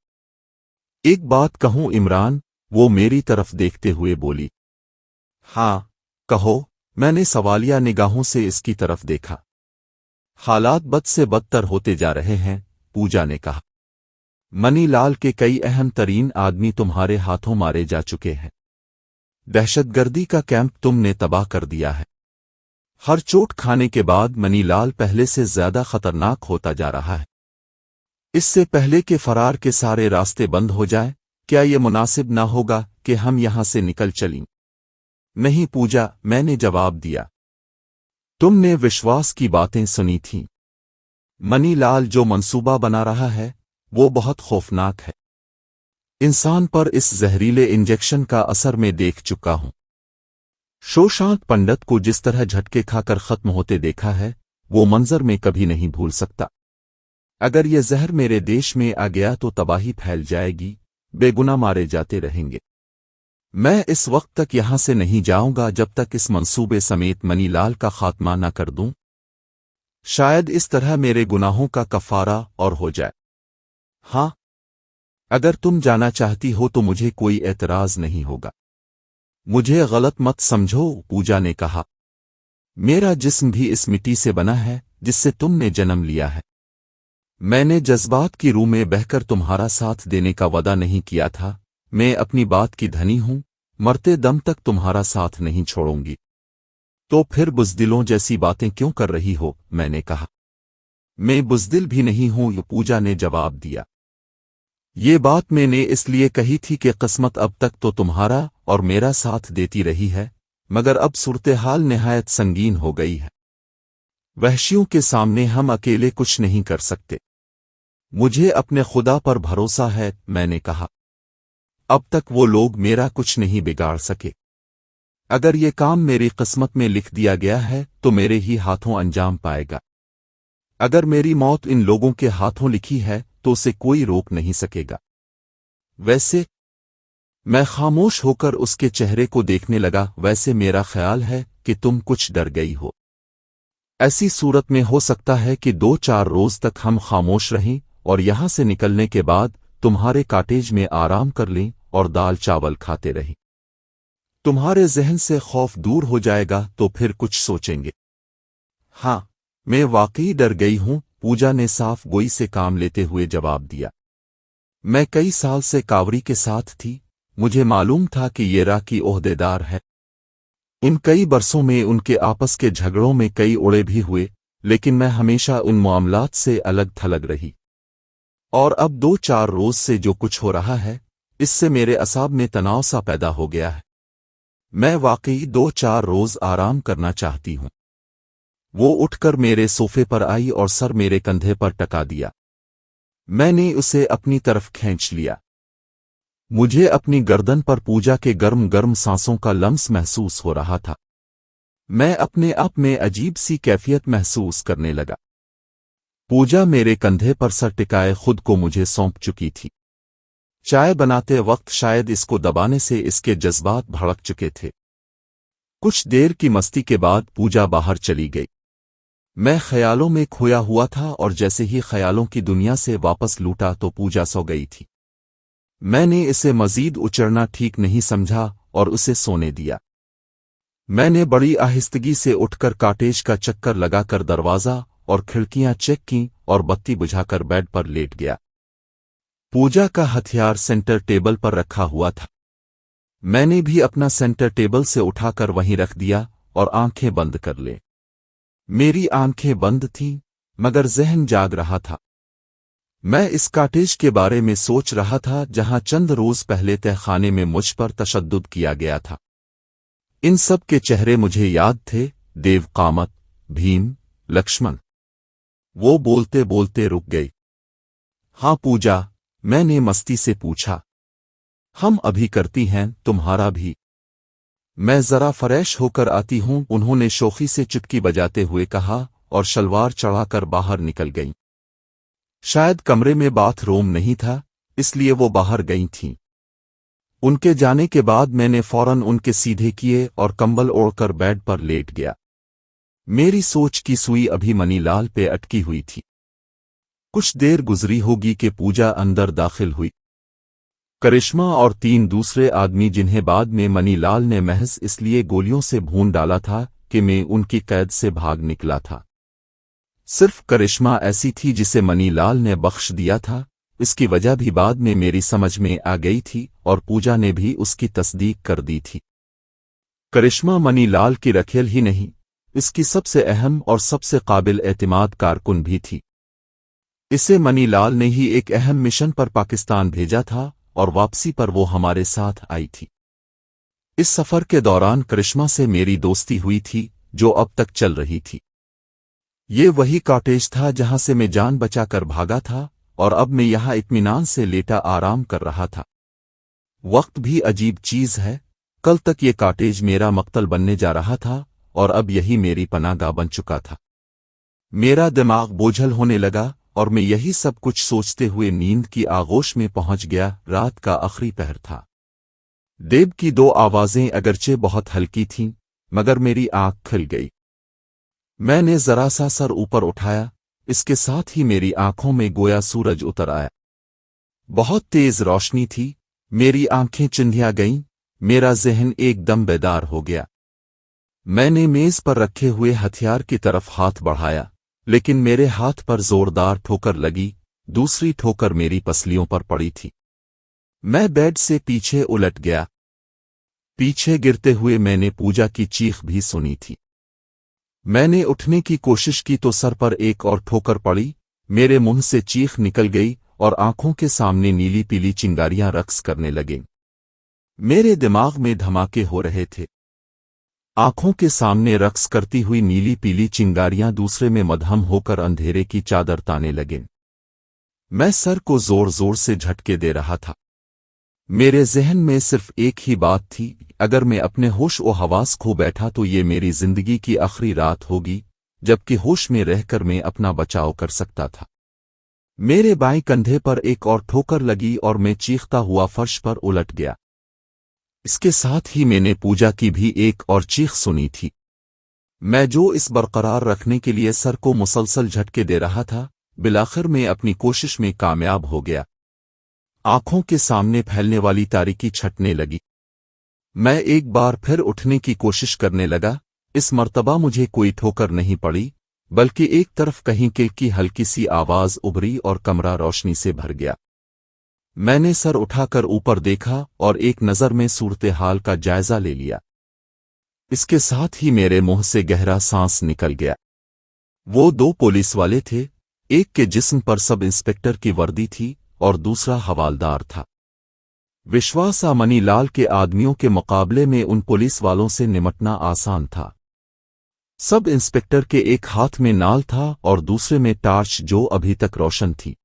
एक बात कहूं इमरान, वो मेरी तरफ देखते हुए बोली। हाँ कहो, मैंने सवालिया निगाहों से इसकी तरफ देखा। हालात बद से बदतर होते जा रहे हैं, पूजा ने कहा। मनी लाल के कई अहम तरीन आदमी तुम्हारे हाथों मारे जा चुके हैं। दहशतगर्दी का कैंप तुमने तबाह कर दिया है। हर चोट खाने के बाद मनी लाल पहले से ज्यादा खतरनाक होता जा रहा है। इससे पहले कि फरार के सारे रास्ते बंद हो जाएं, क्या ये मुनासिब ना होगा कि हम यहां से निकल चलें? नहीं पूजा, मैंने जवाब दिया। तुमने विश्वास की बातें सुनी थीं। मनी लाल जो मंसूबा बना रहा है वो बहुत खौफनाक है। इंसान पर इस जहरीले इंजेक्शन का असर मैं देख चुका हूं। शोशांत पंडित को जिस तरह झटके खाकर खत्म होते देखा है, वो मंजर में कभी नहीं भूल सकता। अगर ये जहर मेरे देश में आ गया तो तबाही फैल जाएगी, बेगुनाह मारे जाते रहेंगे। मैं इस वक्त तक यहां से नहीं जाऊंगा जब तक इस मंसूबे समेत मनी लाल का खात्मा न कर दूं। शायद इस तरह मेरे गुनाहों का कफारा और हो जाए। हाँ, अगर तुम जाना चाहती हो तो मुझे कोई एतराज नहीं होगा। मुझे गलत मत समझो, पूजा ने कहा। मेरा जिस्म भी इस मिट्टी से बना है जिससे तुमने जन्म लिया है। मैंने जज्बात की रूह में बहकर तुम्हारा साथ देने का वादा नहीं किया था। मैं अपनी बात की धनी हूं, मरते दम तक तुम्हारा साथ नहीं छोड़ूंगी। तो फिर बुज़दिलों जैसी बातें क्यों कर रही हो? मैंने कहा। मैं बुज़दिल भी नहीं हूं, पूजा ने जवाब दिया। ये बात मैंने इसलिए कही थी कि किस्मत अब तक तो तुम्हारा और मेरा साथ देती रही है, मगर अब सूरत-ए-हाल निहायत संगीन हो गई है। वहशियों के सामने हम अकेले कुछ नहीं कर सकते। मुझे अपने खुदा पर भरोसा है, मैंने कहा। अब तक वो लोग मेरा कुछ नहीं बिगाड़ सके। अगर ये काम मेरी किस्मत में लिख दिया गया है तो मेरे ही हाथों अंजाम पाएगा। अगर मेरी मौत इन लोगों के हाथों लिखी है तो उसे कोई रोक नहीं सकेगा। वैसे, मैं खामोश होकर उसके चेहरे को देखने लगा। वैसे मेरा ख्याल है कि तुम कुछ डर गई हो। ऐसी सूरत में हो सकता है कि 2-4 रोज तक हम खामोश रहें और यहां से निकलने के बाद तुम्हारे कॉटेज में आराम कर लें और दाल चावल खाते रहें। तुम्हारे जहन से खौफ दूर हो जाएगा तो फिर कुछ सोचेंगे। हाँ, मैं वाकई डर गई हूं, पूजा ने साफ गोई से काम लेते हुए जवाब दिया। मैं कई साल से कावरी के साथ थी, मुझे मालूम था कि ये राकी ओहदेदार है। इन कई बरसों में उनके आपस के झगड़ों में कई उड़े भी हुए, लेकिन मैं हमेशा उन मामलात से अलग थलग रही। और अब 2-4 रोज से जो कुछ हो रहा है, इससे मेरे असाब में तनाव सा पैदा हो गया है। मैं वाकई 2-4 रोज आराम करना चाहती हूं। वो उठकर मेरे सोफे पर आई और सर मेरे कंधे पर टका दिया। मैंने उसे अपनी तरफ खींच लिया। मुझे अपनी गर्दन पर पूजा के गर्म गर्म सांसों का लम्स महसूस हो रहा था। मैं अपने आप में अजीब सी कैफियत महसूस करने लगा। पूजा मेरे कंधे पर सर टिकाए खुद को मुझे सौंप चुकी थी। चाय बनाते वक्त शायद इसको दबाने से इसके जज्बात भड़क चुके थे। कुछ देर की मस्ती के बाद पूजा बाहर चली गई। मैं ख्यालों में खोया हुआ था और जैसे ही ख्यालों की दुनिया से वापस लूटा तो पूजा सो गई थी। मैंने इसे मजीद उचरना ठीक नहीं समझा और उसे सोने दिया। मैंने बड़ी आहिस्तगी से उठकर कॉटेज का चक्कर लगाकर दरवाज़ा और खिड़कियां चेक की और बत्ती बुझाकर बेड पर लेट गया। पूजा का हथियार सेंटर टेबल पर रखा हुआ था। मैंने भी अपना सेंटर टेबल से उठाकर वहीं रख दिया और आंखें बंद कर ले। मेरी आंखें बंद थीं, मगर ज़हन जाग रहा था। मैं इस कॉटेज के बारे में सोच रहा था जहां चंद रोज पहले तहखाने में मुझ पर तशद्दुद किया गया था। इन सब के चेहरे मुझे याद थे, देव कामत, भीम, लक्ष्मण। वो बोलते बोलते रुक गई। हाँ पूजा, मैंने मस्ती से पूछा। हम अभी करती हैं, तुम्हारा भी। मैं जरा फ्रेश होकर आती हूं, उन्होंने शोखी से चुटकी बजाते हुए कहा और शलवार चढ़ाकर बाहर निकल गईं। शायद कमरे में बाथरूम नहीं था, इसलिए वो बाहर गई थीं। उनके जाने के बाद मैंने फौरन उनके सीधे किए और कंबल ओढ़कर बेड पर लेट गया। मेरी सोच की सुई अभी मनीलाल पे अटकी हुई थी। कुछ देर गुजरी होगी कि पूजा अंदर दाखिल हुई। करिश्मा और 3 दूसरे आदमी, जिन्हें बाद में मनीलाल ने महज इसलिए गोलियों से भून डाला था कि मैं उनकी कैद से भाग निकला था। सिर्फ करिश्मा ऐसी थी जिसे मनीलाल ने बख्श दिया था। इसकी वजह भी बाद में मेरी समझ में आ गई थी और पूजा ने भी उसकी तस्दीक कर दी थी। करिश्मा मनीलाल की रखेल ही नहीं, इसकी सबसे अहम और सबसे काबिल एतमाद कारकुन भी थी। इसे मनीलाल ने ही एक अहम मिशन पर पाकिस्तान भेजा था और वापसी पर वो हमारे साथ आई थी। इस सफर के दौरान करिश्मा से मेरी दोस्ती हुई थी, जो अब तक चल रही थी। ये वही कॉटेज था जहां से मैं जान बचाकर भागा था और अब मैं यहां इत्मीनान से लेटा आराम कर रहा था। वक्त भी अजीब चीज है। कल तक ये कॉटेज मेरा मक्तल बनने जा रहा था और अब यही मेरी पनाहगाह बन चुका था। मेरा दिमाग बोझल होने लगा और मैं यही सब कुछ सोचते हुए नींद की आगोश में पहुंच गया। रात का आखिरी पहर था। देव की 2 आवाजें अगरचे बहुत हल्की थीं, मगर मेरी आंख खुल गई। मैंने जरा सा सर ऊपर उठाया, इसके साथ ही मेरी आंखों में गोया सूरज उतर आया। बहुत तेज रोशनी थी, मेरी आंखें चिंधिया गईं, मेरा ज़हन एकदम बेदार हो गया। मैंने मेज पर रखे हुए हथियार की तरफ हाथ बढ़ाया, लेकिन मेरे हाथ पर जोरदार ठोकर लगी। दूसरी ठोकर मेरी पसलियों पर पड़ी थी। मैं बेड से पीछे उलट गया। पीछे गिरते हुए मैंने पूजा की चीख भी सुनी थी। मैंने उठने की कोशिश की तो सर पर एक और ठोकर पड़ी। मेरे मुंह से चीख निकल गई और आंखों के सामने नीली पीली चिंगारियां रक्स करने लगीं। मेरे दिमाग में धमाके हो रहे थे। आंखों के सामने रक्स करती हुई नीली पीली चिंगारियां दूसरे में मदहम होकर अंधेरे की चादर ताने लगीं। मैं सर को जोर जोर से झटके दे रहा था। मेरे ज़हन में सिर्फ एक ही बात थी, अगर मैं अपने होश व हवास खो बैठा तो ये मेरी जिंदगी की आखिरी रात होगी, जबकि होश में रहकर मैं अपना बचाव कर सकता था। मेरे बाएं कंधे पर एक और ठोकर लगी और मैं चीखता हुआ फर्श पर उलट गया। इसके साथ ही मैंने पूजा की भी एक और चीख सुनी थी। मैं जो इस बरकरार रखने के लिए सर को मुसलसल झटके दे रहा था, बिलाखिर मैं अपनी कोशिश में कामयाब हो गया। आंखों के सामने फैलने वाली तारीकी छटने लगी। मैं एक बार फिर उठने की कोशिश करने लगा। इस मर्तबा मुझे कोई ठोकर नहीं पड़ी, बल्कि एक तरफ कहीं की हल्की सी आवाज उभरी और कमरा रोशनी से भर गया। मैंने सर उठाकर ऊपर देखा और एक नज़र में सूरत हाल का जायजा ले लिया। इसके साथ ही मेरे मुंह से गहरा सांस निकल गया। वो 2 पुलिस वाले थे, एक के जिस्म पर सब इंस्पेक्टर की वर्दी थी और दूसरा हवालदार था। विश्वास मनीलाल के आदमियों के मुकाबले में उन पुलिस वालों से निमटना आसान था। सब इंस्पेक्टर के एक हाथ में नाल था और दूसरे में टार्च, जो अभी तक रोशन थी।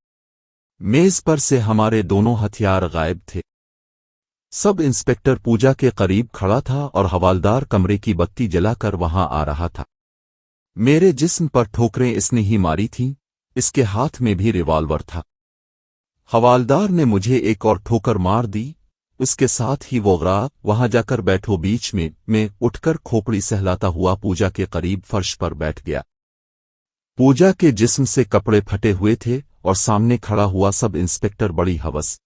मेज पर से हमारे दोनों हथियार गायब थे। सब इंस्पेक्टर पूजा के करीब खड़ा था और हवालदार कमरे की बत्ती जलाकर वहां आ रहा था। मेरे जिस्म पर ठोकरें इसने ही मारी थीं, इसके हाथ में भी रिवॉल्वर था। हवालदार ने मुझे एक और ठोकर मार दी। उसके साथ ही वो वहां जाकर बैठो बीच में। मैं उठकर खोपड़ी सहलाता हुआ पूजा के करीब फर्श पर बैठ गया। पूजा के जिस्म से कपड़े फटे हुए थे और सामने खड़ा हुआ सब इंस्पेक्टर बड़ी हवस